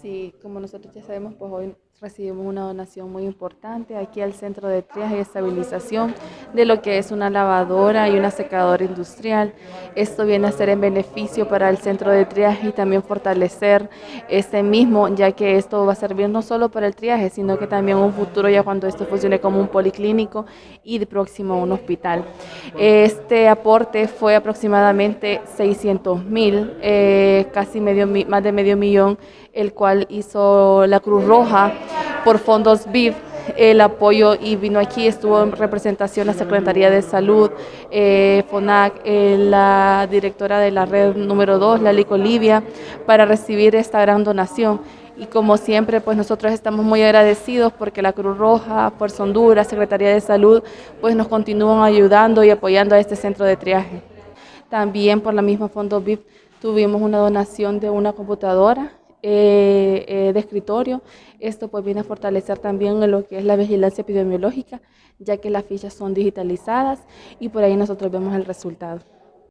Sí, como nosotros ya sabemos, pues hoy recibimos una donación muy importante aquí al Centro de Triaje y Estabilización de lo que es una lavadora y una secadora industrial. Esto viene a ser en beneficio para el Centro de Triaje y también fortalecer este mismo, ya que esto va a servir no solo para el triaje, sino que también en un futuro ya cuando esto funcione como un policlínico y de próximo a un hospital. Este aporte fue aproximadamente 600,000, casi más de medio millón, el cual hizo la Cruz Roja por fondos BIF el apoyo y vino aquí, estuvo en representación la Secretaría de Salud, FONAC, la directora de la red número 2, Lali Olivia, para recibir esta gran donación. Y como siempre, pues nosotros estamos muy agradecidos porque la Cruz Roja, Fuerza Honduras, Secretaría de Salud, pues nos continúan ayudando y apoyando a este centro de triaje. También por la misma Fondo VIP tuvimos una donación de una computadora de escritorio. Esto pues viene a fortalecer también lo que es la vigilancia epidemiológica, ya que las fichas son digitalizadas y por ahí nosotros vemos el resultado.